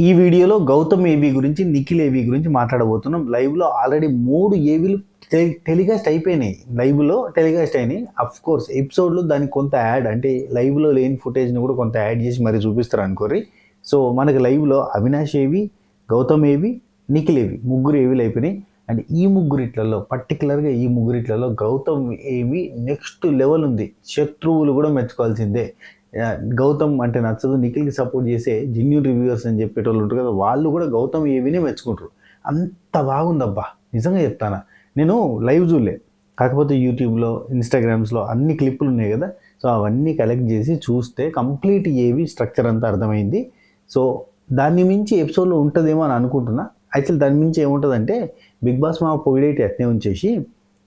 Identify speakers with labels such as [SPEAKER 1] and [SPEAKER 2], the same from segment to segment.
[SPEAKER 1] ఈ వీడియోలో గౌతమ్ ఏవి గురించి, నిఖిల్ ఏవి గురించి మాట్లాడబోతున్నాం. లైవ్లో ఆల్రెడీ 3 ఏవీలు టెలికాస్ట్ అయిపోయినాయి. లైవ్లో టెలికాస్ట్ అయినాయి. కోర్స్ ఎపిసోడ్లో దానికి కొంత యాడ్, అంటే లైవ్లో లేని ఫుటేజ్ని కూడా కొంత యాడ్ చేసి మరి చూపిస్తారు అనుకోరి. సో మనకి లైవ్లో అవినాష్ ఏవి, గౌతమ్ ఏవి, నిఖిల్ ఏవి, ముగ్గురు ఏవీలు అయిపోయినాయి. అండ్ ఈ ముగ్గురిట్లలో పర్టికులర్గా ఈ ముగ్గురిట్లలో గౌతమ్ ఏవి నెక్స్ట్ లెవెల్ ఉంది. శత్రువులు కూడా మెచ్చుకోవాల్సిందే. గౌతమ్ అంటే నచ్చదు, నిఖిల్కి సపోర్ట్ చేసే జెన్యూన్ రివ్యూవర్స్ అని చెప్పేటోళ్ళు ఉంటారు కదా, వాళ్ళు కూడా గౌతమ్ ఏవినే మెచ్చుకుంటారు. అంత బాగుందబ్బా, నిజంగా చెప్తాను. నేను లైవ్ చూడలే, కాకపోతే యూట్యూబ్లో, ఇన్స్టాగ్రామ్స్లో అన్ని క్లిప్పులు ఉన్నాయి కదా, సో అవన్నీ కలెక్ట్ చేసి చూస్తే కంప్లీట్ ఏవి స్ట్రక్చర్ అంతా అర్థమైంది. సో దాన్ని మించి ఎపిసోడ్లో ఉంటుందేమో అని అనుకుంటున్నా. యాక్చువల్లీ దాని మించి ఏముంటుందంటే, బిగ్ బాస్ మా పొగిడేటి అట్నే ఉంచేసి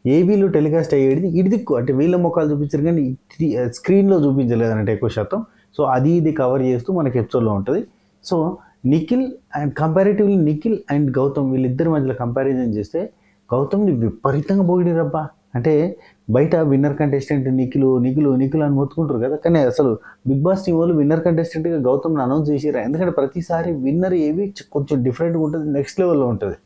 [SPEAKER 1] ఏవీలో టెలికాస్ట్ అయ్యేది ఇటు దిక్కు, అంటే వీళ్ళ ముఖాలు చూపించారు కానీ స్క్రీన్లో చూపించలేదు అన్నట్టు ఎక్కువ శాతం. సో అది ఇది కవర్ చేస్తూ మనకి ఎపిసోడ్లో ఉంటుంది. So Nikhil and comparatively Nikhil and Gautam వీళ్ళిద్దరి మధ్యలో కంపారిజన్ చేస్తే గౌతమ్ని విపరీతంగా పొగిడిరబ్బా. అంటే బయట విన్నర్ కంటెస్టెంట్ నిఖిల్ నిఖిల్ నిఖిల్ అని మొత్తుకుంటారు కదా, కానీ అసలు బిగ్ బాస్ టీం వాళ్ళు విన్నర్ కంటెస్టెంట్గా గౌతమ్ని అనౌన్స్ చేసిరా. ఎందుకంటే ప్రతిసారి విన్నర్ ఏవి కొంచెం డిఫరెంట్గా ఉంటుంది, నెక్స్ట్ లెవెల్లో ఉంటుంది.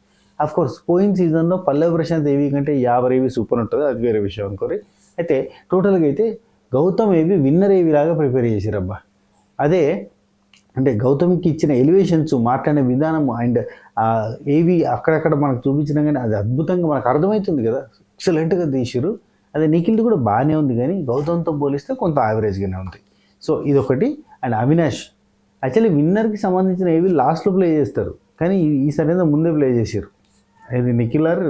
[SPEAKER 1] కోర్స్ పోయిన సీజన్లో పల్లవి ప్రశాంత్ ఏవి కంటే 50 ఏవి సూపర్ ఉంటుంది, అది వేరే విషయం అనుకోరి. అయితే టోటల్గా అయితే గౌతమ్ ఏవి విన్నర్ ఏవి లాగా ప్రిపేర్ చేసిరబ్బా. అదే అంటే గౌతమ్కి ఇచ్చిన ఎలివేషన్స్, మాట్లాడిన విధానం అండ్ ఏవి అక్కడక్కడ మనకు చూపించినా కానీ అది అద్భుతంగా మనకు అర్థమవుతుంది కదా, ఎక్సలెంట్గా తీసిరు. అదే నిఖిల్ది కూడా బాగానే ఉంది, కానీ గౌతమ్తో పోలిస్తే కొంత యావరేజ్గానే ఉంది. సో ఇదొకటి. అండ్ అవినాష్ యాక్చువల్లీ విన్నర్కి సంబంధించిన ఏవి లాస్ట్లో ప్లే చేస్తారు, కానీ ఈసారి ఏదో ముందే ప్లే చేశారు. ఇది నిఖిల్ ఆర్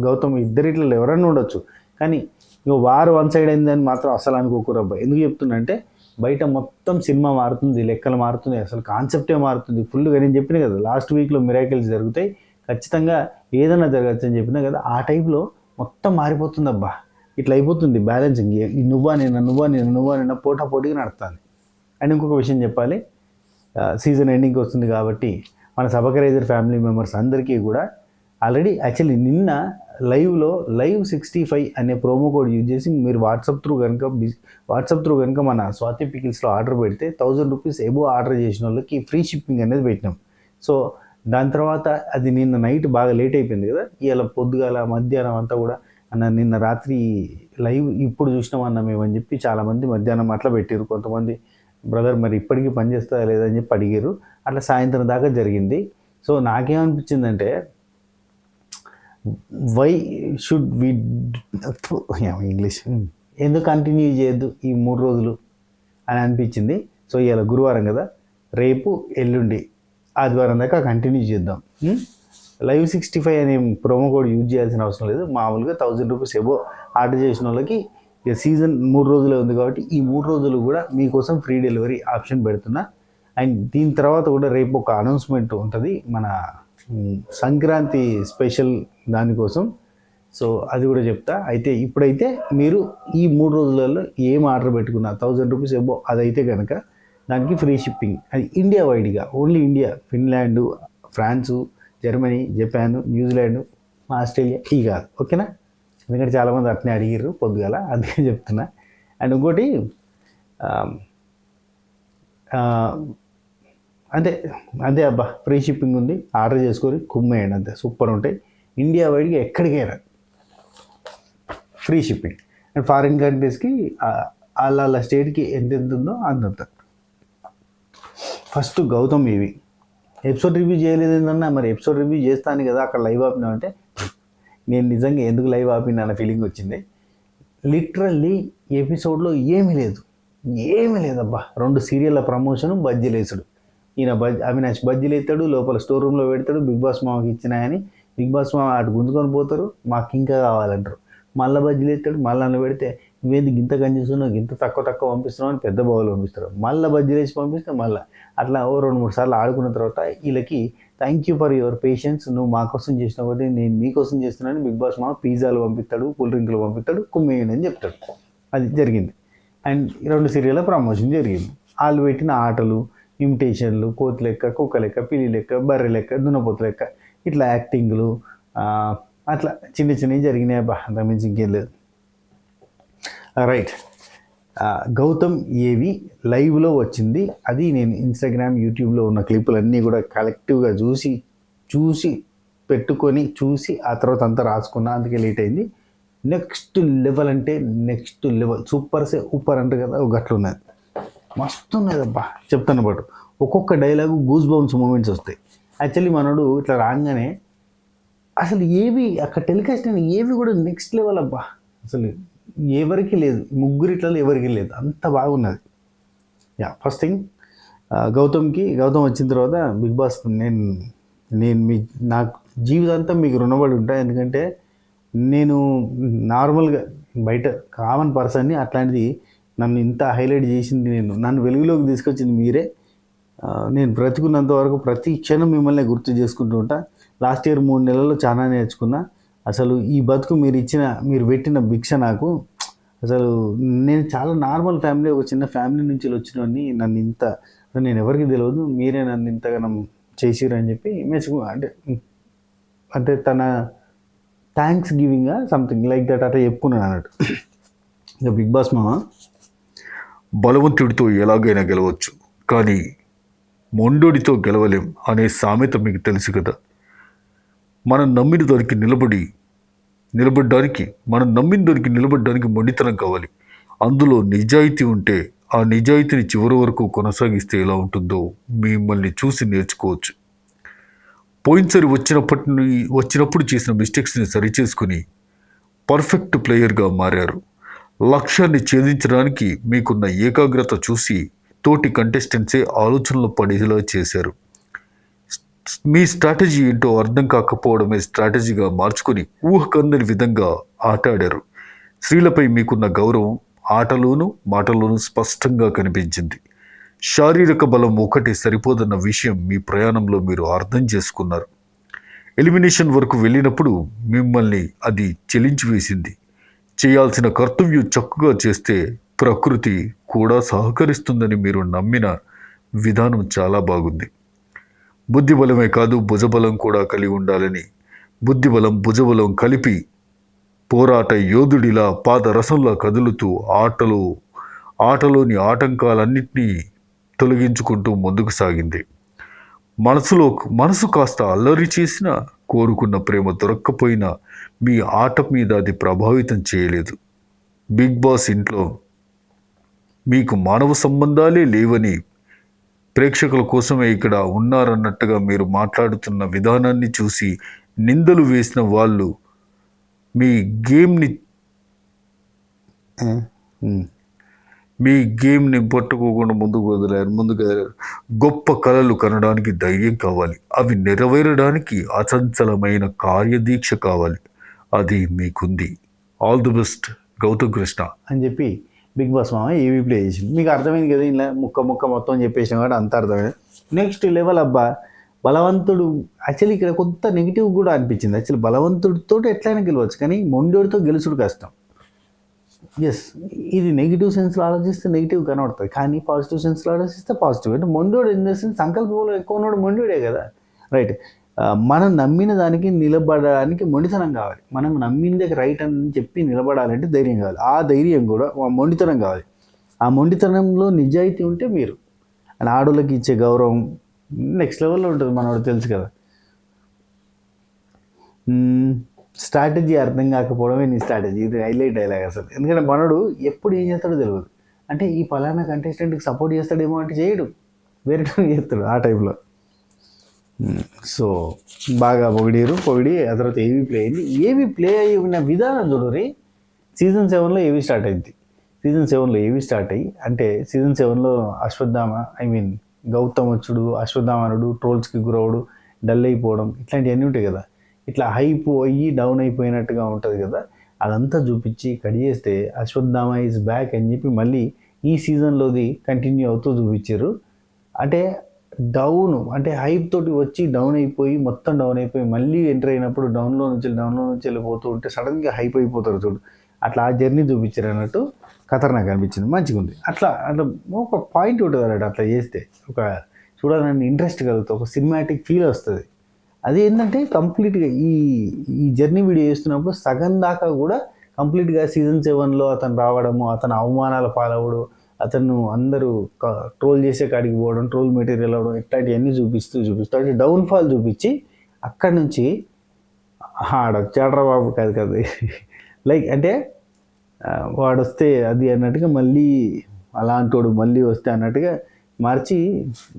[SPEAKER 1] గౌతమ్ ఇద్దరిట్లో ఎవరన్నా ఉండొచ్చు, కానీ ఇక వారు వన్ సైడ్ అయిందని మాత్రం అసలు అనుకోకూరబ్బా. ఎందుకు చెప్తున్నా అంటే, బయట మొత్తం సినిమా మారుతుంది, లెక్కలు మారుతుంది, అసలు కాన్సెప్టే మారుతుంది ఫుల్గా. నేను చెప్పిన కదా లాస్ట్ వీక్లో మిరాకిల్స్ జరుగుతాయి, ఖచ్చితంగా ఏదైనా జరగచ్చు అని చెప్పినా కదా, ఆ టైప్లో మొత్తం మారిపోతుంది అబ్బా. ఇట్లా అయిపోతుంది బ్యాలెన్సింగ్, నువ్వా నిన్న పోటాపోటీగా నడుస్తుంది. అండ్ ఇంకొక విషయం చెప్పాలి, సీజన్ ఎండింగ్కి వస్తుంది కాబట్టి మన సబకరైజర్ ఫ్యామిలీ మెంబర్స్ అందరికీ కూడా ఆల్రెడీ యాక్చువల్లీ నిన్న లైవ్ 65 అనే ప్రోమో కోడ్ యూజ్ చేసి మీరు వాట్సాప్ త్రూ కనుక మన స్వాతి పికిల్స్లో ఆర్డర్ పెడితే 1000 రూపీస్ ఎబో ఆర్డర్ చేసిన వాళ్ళకి ఫ్రీ షిప్పింగ్ అనేది పెట్టినాం. సో దాని తర్వాత అది నిన్న నైట్ బాగా లేట్ అయిపోయింది కదా, ఇవాళ పొద్దుగాల మధ్యాహ్నం అంతా కూడా నిన్న రాత్రి లైవ్ ఇప్పుడు చూసినామన్నా మేమని చెప్పి చాలామంది మధ్యాహ్నం అట్లా పెట్టారు. కొంతమంది బ్రదర్ మరి ఇప్పటికీ పనిచేస్తుందా లేదని చెప్పి అడిగారు. అట్లా సాయంత్రం దాకా జరిగింది. సో నాకేమనిపించిందంటే, వై షుడ్ వి ఇంగ్లీష్ ఎందుకు కంటిన్యూ చేయొద్దు ఈ 3 రోజులు అని అనిపించింది. సో ఇవాళ గురువారం కదా, రేపు ఎల్లుండి ఆదివారం దాకా కంటిన్యూ చేద్దాం. లైవ్ 65 అనే ప్రోమో కోడ్ యూజ్ చేయాల్సిన అవసరం లేదు. మామూలుగా 1000 రూపీస్ ఎబో ఆర్డర్ చేసిన వాళ్ళకి ఇక సీజన్ 3 రోజులే ఉంది కాబట్టి ఈ 3 రోజులు కూడా మీకోసం ఫ్రీ డెలివరీ ఆప్షన్ పెడుతున్నా. అండ్ దీని తర్వాత కూడా రేపు ఒక అనౌన్స్మెంట్ ఉంటుంది మన సంక్రాంతి స్పెషల్ దానికోసం. సో అది కూడా చెప్తా. అయితే ఇప్పుడైతే మీరు ఈ 3 రోజులలో ఏం ఆర్డర్ పెట్టుకున్నా 1000 రూపీస్ ఎబో అదైతే కనుక దానికి ఫ్రీ షిప్పింగ్. అది ఇండియా వైడ్గా, only India, Finland, France, Germany, Japan, New Zealand, Australia ఈ కాదు, ఓకేనా? ఎందుకంటే చాలామంది అట్నే అడిగారు పొద్దుగాల, అందుకే చెప్తున్నా. అండ్ ఇంకోటి అదే అబ్బా, ఫ్రీ షిప్పింగ్ ఉంది, ఆర్డర్ చేసుకొని కుమ్మేయండి, అంతే సూపర్ ఉంటాయి. ఇండియా వైడ్గా ఎక్కడికైనా ఫ్రీ షిప్పింగ్. అండ్ ఫారిన్ కంట్రీస్కి వాళ్ళ స్టేట్కి ఎంత ఉందో అంతంత. ఫస్ట్ గౌతమ్ ఏవి ఎపిసోడ్ రివ్యూ చేయలేదు ఏంటన్నా, మరి ఎపిసోడ్ రివ్యూ చేస్తాను కదా అక్కడ లైవ్ ఆపినామంటే, నేను నిజంగా ఎందుకు లైవ్ ఆపిన అన్న ఫీలింగ్ వచ్చింది. లిటరల్లీ ఎపిసోడ్లో ఏమీ లేదబ్బా. 2 సీరియళ్ళ ప్రమోషను, బజ్జీలేసుడు. ఈయన అవినాష్ బజ్జీలు ఎత్తాడు, లోపల స్టోర్ రూమ్లో పెడతాడు, బిగ్ బాస్ మామకి ఇచ్చినాయని బిగ్ బాస్ మామ అటు గుంజుకొని పోతారు, మాకు ఇంకా కావాలంటారు. మళ్ళీ బజ్జీలు ఎత్తాడు, మళ్ళీ అన్న పెడితే నువ్వేంది గింత కనిపిస్తున్నావు, గింత తక్కువ పంపిస్తున్నావు అని పెద్ద బావులు పంపిస్తారు. మళ్ళీ బజ్జీలు వేసి పంపిస్తే మళ్ళీ అట్లా 2-3 సార్లు ఆడుకున్న తర్వాత వీళ్ళకి thank you for your patience, నువ్వు మా కోసం చేసిన ఒకటి నేను మీకోసం చేస్తున్నాను. బిగ్ బాస్ మామ పిజ్జాలు పంపిస్తాడు, కూల్ డ్రింకులు పంపిస్తాడు, కుమ్మేయండి అని చెప్తాడు. అది జరిగింది. అండ్ 2 సీరియళ్ళ ప్రమోషన్ జరిగింది. వాళ్ళు పెట్టిన ఆటలు, ఇమిటేషన్లు, కోతి లెక్క, కుక్క లెక్క, పిల్లి లెక్క, బర్రె లెక్క, దున్నపోతు లెక్క, ఇట్లా యాక్టింగ్లు, అట్లా చిన్నవి జరిగినాయి అబ్బా, అంతకుమించి ఇంకేం లేదు. రైట్. గౌతమ్ ఏవి లైవ్లో వచ్చింది. అది నేను ఇన్స్టాగ్రామ్ యూట్యూబ్లో ఉన్న క్లిప్పులన్నీ కూడా కలెక్టివ్గా చూసి పెట్టుకొని చూసి ఆ తర్వాత అంతా రాసుకున్నా, అందుకే లేట్ అయింది. నెక్స్ట్ లెవెల్ అంటే నెక్స్ట్ లెవెల్, సూపర్ అంటారు కదా, ఒక గట్ల ఉన్నది, మస్తు ఉన్నది అబ్బా. చెప్తాను పాటు ఒక్కొక్క డైలాగు గూస్ బంప్స్ మూమెంట్స్ వస్తాయి. యాక్చువల్లీ మనోడు ఇట్లా రాగానే అసలు ఏవి అక్కడ టెలికాస్ట్ అయిన ఏవి కూడా నెక్స్ట్ లెవెల్ అబ్బా. అసలు ఎవరికి లేదు, ముగ్గురిట్లలో ఎవరికి లేదు, అంత బాగున్నది. ఫస్ట్ థింగ్ గౌతమ్ వచ్చిన తర్వాత బిగ్ బాస్ నేను నాకు జీవితాంతం మీకు రుణపడి ఉంటా. ఎందుకంటే నేను నార్మల్గా బయట కామన్ పర్సన్ని, అట్లాంటిది నన్ను ఇంత హైలైట్ చేసింది, నన్ను వెలుగులోకి తీసుకొచ్చింది మీరే. నేను బ్రతికున్నంత వరకు ప్రతి క్షణం మిమ్మల్ని గుర్తు చేసుకుంటూ ఉంటా. లాస్ట్ ఇయర్ 3 నెలల్లో చాలా నేర్చుకున్నా. అసలు ఈ బతుకు మీరు పెట్టిన భిక్ష నాకు. అసలు నేను చాలా నార్మల్ ఫ్యామిలీ, ఒక చిన్న ఫ్యామిలీ నుంచి వచ్చినవన్నీ, నేను ఎవరికి తెలియదు, మీరే నన్ను ఇంతగానం చేసిరని చెప్పి అంటే తన thanks giving something like that అట్లా చెప్పుకున్నాను అన్నట్టు. ఇక బిగ్ బాస్ మామ,
[SPEAKER 2] బలవంతుడితో ఎలాగైనా గెలవచ్చు, కానీ మొండోడితో గెలవలేం అనే సామెత మీకు తెలుసు కదా. మనం నమ్మిన దానికి నిలబడడానికి మొండితనం కావాలి. అందులో నిజాయితీ ఉంటే ఆ నిజాయితీని చివరి వరకు కొనసాగిస్తే ఎలా ఉంటుందో మిమ్మల్ని చూసి నేర్చుకోవచ్చు. పోయినసారి వచ్చినప్పుడు చేసిన మిస్టేక్స్ని సరిచేసుకుని పర్ఫెక్ట్ ప్లేయర్గా మారారు. లక్ష్యాన్ని ఛేదించడానికి మీకున్న ఏకాగ్రత చూసి తోటి కంటెస్టెంట్సే ఆలోచనలు పడేలా చేశారు. మీ స్ట్రాటజీ ఏంటో అర్థం కాకపోవడమే స్ట్రాటజీగా మార్చుకొని ఊహకందని విధంగా ఆట ఆడారు. స్త్రీలపై మీకున్న గౌరవం ఆటలోనూ మాటలోనూ స్పష్టంగా కనిపించింది. శారీరక బలం ఒకటి సరిపోదన్న విషయం మీ ప్రయాణంలో మీరు అర్థం చేసుకున్నారు. ఎలిమినేషన్ వరకు వెళ్ళినప్పుడు మిమ్మల్ని అది చెలించివేసింది. చేయాల్సిన కర్తవ్యం చక్కగా చేస్తే ప్రకృతి కూడా సహకరిస్తుందని మీరు నమ్మిన విధానం చాలా బాగుంది. బుద్ధిబలమే కాదు, భుజబలం కూడా కలిగి ఉండాలని, బుద్ధిబలం భుజబలం కలిపి పోరాట యోధుడిలా పాదరసంలా కదులుతూ ఆటలోని ఆటంకాలన్నింటినీ తొలగించుకుంటూ ముందుకు సాగింది. మనసు కాస్త అల్లరి చేసినా, కోరుకున్న ప్రేమ దొరక్కపోయినా మీ ఆట మీద అది ప్రభావితం చేయలేదు. బిగ్ బాస్ ఇంట్లో మీకు మానవ సంబంధాలే లేవని, ప్రేక్షకుల కోసమే ఇక్కడ ఉన్నారన్నట్టుగా మీరు మాట్లాడుతున్న విధానాన్ని చూసి నిందలు వేసిన వాళ్ళు మీ గేమ్ని పట్టుకోకుండా ముందుకు వదిలారు. గొప్ప కలలు కనడానికి ధైర్యం కావాలి. అవి నెరవేరడానికి అచంచలమైన కార్యదీక్ష కావాలి. అది మీకుంది. All the best Gautam Krishna
[SPEAKER 1] అని చెప్పి బిగ్ బాస్ మామ ఏవి ప్లే చేసింది. మీకు అర్థమైంది కదా, ఇలా ముక్క మొత్తం చెప్పేసిన కాబట్టి అంత అర్థమైంది. నెక్స్ట్ లెవెల్ అబ్బా, బలవంతుడు. యాక్చువల్లీ ఇక్కడ కొంత నెగిటివ్ కూడా అనిపించింది. యాక్చువల్లీ బలవంతుడితో ఎట్లయినా గెలవచ్చు, కానీ మొండోడితో గెలుచుడు కష్టం. ఎస్, ఇది నెగిటివ్ సెన్స్లో ఆలోచిస్తే నెగిటివ్ కనబడుతుంది, కానీ పాజిటివ్ సెన్స్లో ఆలోచిస్తే పాజిటివ్. అంటే మొండోడు ఇన్ ద సెన్స్ సంకల్పంలో ఎక్కువ ఉన్నాడు మొండోడే కదా, రైట్. మనం నమ్మిన దానికి నిలబడడానికి మొండితనం కావాలి. మనం నమ్మిందే రైట్ అని చెప్పి నిలబడాలంటే ధైర్యం కావాలి. ఆ ధైర్యం కూడా మొండితనం కావాలి. ఆ మొండితనంలో నిజాయితీ ఉంటే మీరు అండ్ ఆడోళ్ళకి ఇచ్చే గౌరవం నెక్స్ట్ లెవెల్లో ఉంటుంది. మనోడు తెలుసు కదా. స్ట్రాటజీ అర్థం కాకపోవడమే నీ స్ట్రాటజీ, ఇది హైలైట్ డైలాగ్ అసలు. ఎందుకంటే మనోడు ఎప్పుడు ఏం చేస్తాడో తెలియదు. అంటే ఈ పలానా కంటెస్టెంట్కి సపోర్ట్ చేస్తాడేమో అంటే చేయడు, వేరే చేస్తాడు ఆ టైప్లో. సో బాగా పొగిడి ఆ తర్వాత ఏవి ప్లే అయింది. ఏవి ప్లే అయ్యి ఉన్న విధానం చూడరి. సీజన్ 7లో ఏవి స్టార్ట్ అయింది. సీజన్ 7లో ఏవి స్టార్ట్ అయ్యి అంటే సీజన్ 7లో అశ్వత్థామ గౌతమ్ వచ్చుడు, అశ్వత్థామనుడు ట్రోల్స్కి గురవుడు, డల్ అయిపోవడం, ఇట్లాంటివన్నీ ఉంటాయి కదా. ఇట్లా హైప్ అయ్యి డౌన్ అయిపోయినట్టుగా ఉంటుంది కదా, అదంతా చూపించి కట్ చేస్తే అశ్వత్థామ ఈజ్ బ్యాక్ అని చెప్పి మళ్ళీ ఈ సీజన్లోది కంటిన్యూ అవుతూ చూపించారు. అంటే డౌన్ అంటే హైప్ తోటి వచ్చి డౌన్ అయిపోయి మళ్ళీ ఎంటర్ అయినప్పుడు డౌన్లో నుంచి వెళ్ళిపోతూ ఉంటే సడన్గా హైప్ అయిపోతారు చూడు, అట్లా ఆ జర్నీ చూపించారు అన్నట్టు ఖతర్నాక్ అనిపించింది. మంచిగా ఉంది. అట్లా ఒక పాయింట్ ఉంటుంది అన్నట్టు. అట్లా చేస్తే ఒక చూడాలని ఇంట్రెస్ట్ కలుగుతుంది, ఒక సినిమాటిక్ ఫీల్ వస్తుంది. అది ఏంటంటే కంప్లీట్గా ఈ జర్నీ వీడియో చేస్తున్నప్పుడు సగం దాకా కూడా కంప్లీట్గా సీజన్ 7లో అతను రావడము, అతను అవమానాల పాలవడు, అతను అందరూ ట్రోల్ చేసే కాడికి పోవడం, ట్రోల్ మెటీరియల్ అవ్వడం, ఇట్లాంటివన్నీ చూపిస్తూ అంటే డౌన్ఫాల్ చూపించి అక్కడి నుంచి ఆడొచ్చాడ్రా బాబు కాదు కదా లైక్ అంటే వాడు వస్తే అది అన్నట్టుగా మళ్ళీ అలాంటోడు మళ్ళీ వస్తే అన్నట్టుగా మార్చి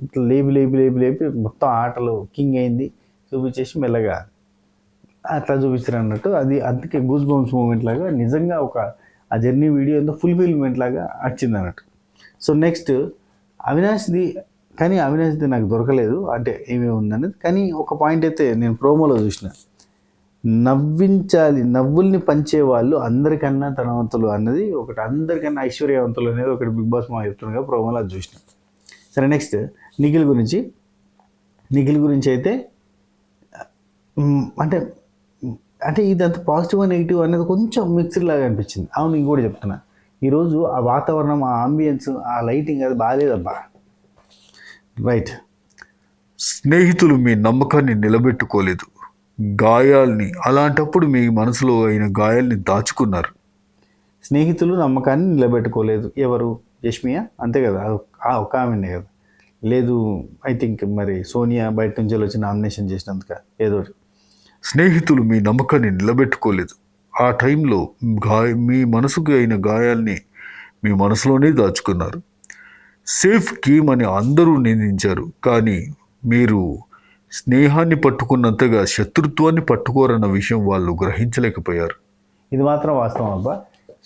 [SPEAKER 1] ఇట్లా లేపి మొత్తం ఆటలు కింగ్ అయింది చూపించేసి మెల్లగా అట్లా చూపిస్తారు అన్నట్టు. అది అందుకే గూస్ బంప్స్ మూమెంట్ లాగా నిజంగా ఆ జర్నీ వీడియో ఎంతో ఫుల్ఫిల్మెంట్ లాగా వచ్చింది అన్నట్టు. సో నెక్స్ట్ అవినాష్ది నాకు దొరకలేదు అంటే ఏమేమి ఉందనేది. కానీ ఒక పాయింట్ అయితే నేను ప్రోమోలో చూసిన, నవ్వుల్ని పంచే వాళ్ళు అందరికన్నా ధనవంతులు అన్నది ఒకటి, అందరికన్నా ఐశ్వర్యవంతులు అనేది ఒకటి బిగ్ బాస్ మా చెప్తున్నాగా ప్రోమోలో అది చూసిన. సరే నెక్స్ట్ నిఖిల్ గురించి అయితే అంటే ఇదంతా పాజిటివ్ నెగిటివ్ అనేది కొంచెం మిక్స్డ్ లాగా అనిపించింది. అవును ఇంకోటి చెప్తున్నా, ఈరోజు ఆ వాతావరణం, ఆ ఆంబియన్స్, ఆ లైటింగ్ అది బాగాలేదబ్బా. రైట్.
[SPEAKER 2] స్నేహితులు మీ నమ్మకాన్ని నిలబెట్టుకోలేదు, గాయాల్ని అలాంటప్పుడు మీ మనసులో అయిన గాయాల్ని దాచుకున్నారు.
[SPEAKER 1] స్నేహితులు నమ్మకాన్ని నిలబెట్టుకోలేదు. ఎవరు? యష్మియా అంతే కదా, ఒక ఆమెనే కదా. లేదు ఐ థింక్ మరి సోనియా బయట నుంచి వచ్చి నామినేషన్ చేసినందుక ఏదో.
[SPEAKER 2] స్నేహితులు మీ నమ్మకాన్ని నిలబెట్టుకోలేదు, ఆ టైంలో మీ మనసుకు అయిన గాయాల్ని మీ మనసులోనే దాచుకున్నారు. సేఫ్ గేమ్ అని అందరూ నిందించారు, కానీ మీరు స్నేహాన్ని పట్టుకున్నంతగా శత్రుత్వాన్ని పట్టుకోరన్న విషయం వాళ్ళు గ్రహించలేకపోయారు.
[SPEAKER 1] ఇది మాత్రం వాస్తవం అబ్బా.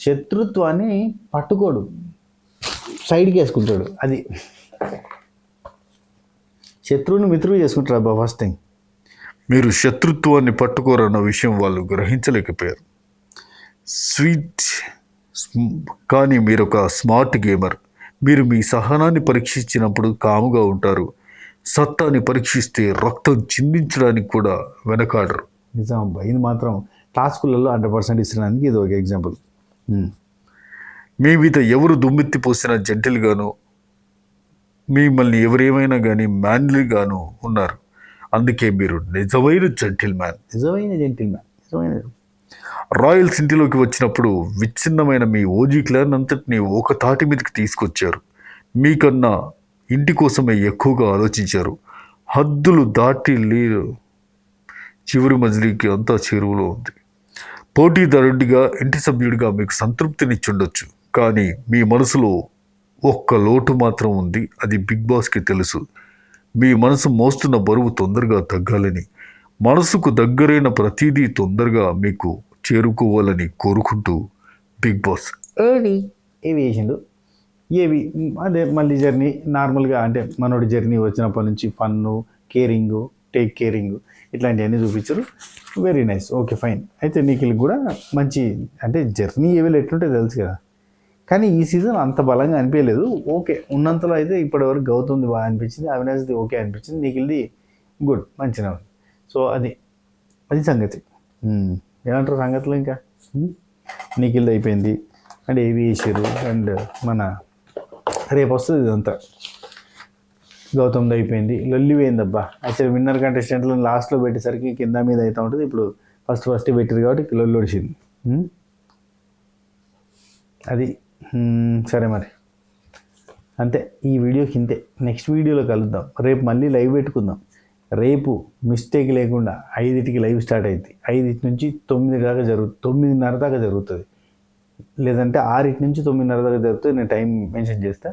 [SPEAKER 1] శత్రుత్వాన్ని పట్టుకోడు, సైడ్కి వేసుకుంటాడు. అది శత్రువుని మిత్రుడు చేసుకుంటాడు అబ్బా ఫస్ట్ థింగ్.
[SPEAKER 2] మీరు శత్రుత్వాన్ని పట్టుకోరన్న విషయం వాళ్ళు గ్రహించలేకపోయారు. కానీ మీరు ఒక స్మార్ట్ గేమర్. మీరు మీ సహనాన్ని పరీక్షించినప్పుడు కాముగా ఉంటారు, సత్తాన్ని పరీక్షిస్తే రక్తం చిందించడానికి కూడా వెనకాడరు.
[SPEAKER 1] నిజం అబ్బా, ఇది మాత్రం టాస్కులలో 100% ఇచ్చడానికి ఇది ఒక ఎగ్జాంపుల్.
[SPEAKER 2] మీ మీద ఎవరు దుమ్మెత్తి పోసిన జెంటిల్గాను, మిమ్మల్ని ఎవరేమైనా కానీ మ్యాన్లీగాను ఉన్నారు. అందుకే మీరు నిజమైన జెంటిల్మ్యాన్. రాయల్స్ ఇంటిలోకి వచ్చినప్పుడు విచ్ఛిన్నమైన మీ ఓజీ క్లాన్ అంతటిని ఒక తాటి మీదకి తీసుకొచ్చారు. మీకన్నా ఇంటి కోసమే ఎక్కువగా ఆలోచించారు. హద్దులు దాటి లేరు, చివరి మజిలీకి అంతా చెరువులో ఉంది. పోటీదారుడిగా, ఇంటి సభ్యుడిగా మీకు సంతృప్తినిచ్చుండొచ్చు, కానీ మీ మనసులో ఒక్క లోటు మాత్రం ఉంది. అది బిగ్ బాస్కి తెలుసు. మీ మనసు మోస్తున్న బరువు తొందరగా తగ్గాలని, మనసుకు దగ్గరైన ప్రతిదీ తొందరగా మీకు చేరుకోవాలని కోరుకుంటూ బిగ్ బాస్
[SPEAKER 1] ఏవి వేసిండు. ఏవి అదే మళ్ళీ జర్నీ నార్మల్గా, అంటే మనోడి జర్నీ వచ్చినప్పటి నుంచి ఫన్ను, కేరింగు, టేక్ కేరింగు ఇట్లాంటివన్నీ చూపించారు. Very nice, okay fine. అయితే నిఖిల్ కూడా మంచి, అంటే జర్నీ ఏవి ఎట్లుంటే తెలుసు కదా, కానీ ఈ సీజన్ అంత బలంగా అనిపించలేదు. ఓకే ఉన్నంతలో అయితే ఇప్పటివరకు గౌతమ్ది బాగా అనిపించింది, అవినాష్ది ఓకే అనిపించింది, నిఖిల్ది గుడ్ మంచిగా ఉంది. సో అది సంగతి. ఏమంటారు సంగతిలో? ఇంకా నిఖిల్ది అయిపోయింది అండ్ ఏవి వేసారు అండ్ మన రేపు వస్తుంది ఇదంతా. గౌతమ్ది అయిపోయింది, లొల్లి పోయిందబ్బా. యాక్చువల్లీ విన్నర్ కంటెస్టెంట్లను లాస్ట్లో పెట్టేసరికి కింద మీద అవుతూ ఉంటుంది. ఇప్పుడు ఫస్ట్ పెట్టారు కాబట్టి లొల్లి ఒడిచింది. అది సరే మరి అంతే, ఈ వీడియోకి ఇంతే. నెక్స్ట్ వీడియోలో కలుద్దాం. రేపు మళ్ళీ లైవ్ పెట్టుకుందాం. రేపు మిస్టేక్ లేకుండా 5కి లైవ్ స్టార్ట్ అవుతుంది. 5 నుంచి 9 దాకా 9:30 దాకా జరుగుతుంది, లేదంటే 6 నుంచి 9:30 దాకా జరుగుతుంది. నేను టైం మెన్షన్ చేస్తా.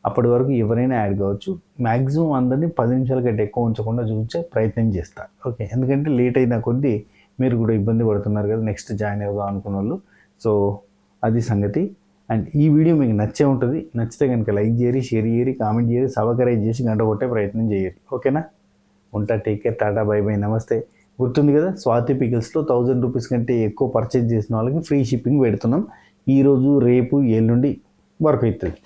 [SPEAKER 1] అప్పటి వరకు ఎవరైనా యాడ్ కావచ్చు. మ్యాక్సిమం అందరినీ 10 నిమిషాల కంటే ఎక్కువ ఉంచకుండా చూపించే ప్రయత్నం చేస్తా. ఓకే, ఎందుకంటే లేట్ అయిన కొద్దీ మీరు కూడా ఇబ్బంది పడుతున్నారు కదా నెక్స్ట్ జాయిన్ అవుదాం అనుకున్న వాళ్ళు. సో అది సంగతి. అండ్ ఈ వీడియో మీకు నచ్చే ఉంటుంది. నచ్చితే కనుక లైక్ చేయరి, షేర్ చేయరి, కామెంట్ చేయరి, సబ్స్క్రైబ్ చేసి గంట కొట్టే ప్రయత్నం చేయరు. ఓకేనా? ఉంటా, take care, tata, bye by, నమస్తే. గుర్తుంది కదా, స్వాతి పికిల్స్లో 1000 రూపీస్ కంటే ఎక్కువ పర్చేజ్ చేసిన వాళ్ళకి ఫ్రీ షిప్పింగ్ పెడుతున్నాం. ఈరోజు, రేపు, ఎల్లుండి వర్క్ అవుతుంది.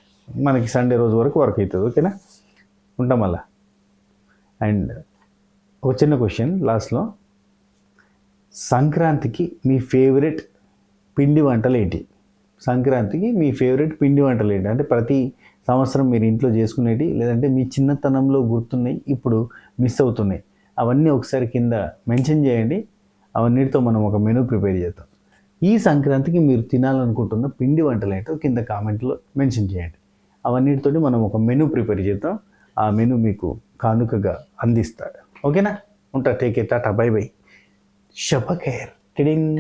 [SPEAKER 1] మనకి సండే రోజు వరకు వర్క్ అవుతుంది. ఓకేనా? ఉంటాం మళ్ళా. అండ్ ఒక చిన్న క్వశ్చన్ లాస్ట్లో, సంక్రాంతికి మీ ఫేవరెట్ పిండి వంటలు ఏంటి? సంక్రాంతికి మీ ఫేవరెట్ పిండి వంటలు ఏంటి? అంటే ప్రతి సంవత్సరం మీరు ఇంట్లో చేసుకునేవి, లేదంటే మీ చిన్నతనంలో గుర్తున్నాయి, ఇప్పుడు మిస్ అవుతున్నాయి, అవన్నీ ఒకసారి కింద మెన్షన్ చేయండి. అవన్నిటితో మనం ఒక మెనూ ప్రిపేర్ చేద్దాం. ఈ సంక్రాంతికి మీరు తినాలనుకుంటున్న పిండి వంటలు ఏంటో కింద కామెంట్లో మెన్షన్ చేయండి. అవన్నిటితోటి మనం ఒక మెనూ ప్రిపేర్ చేద్దాం. ఆ మెనూ మీకు కానుకగా అందిస్తాడు. ఓకేనా? ఉంటా. Take care. Tata. Bye bye. షబ్ ఖైర్. టిడింగ్.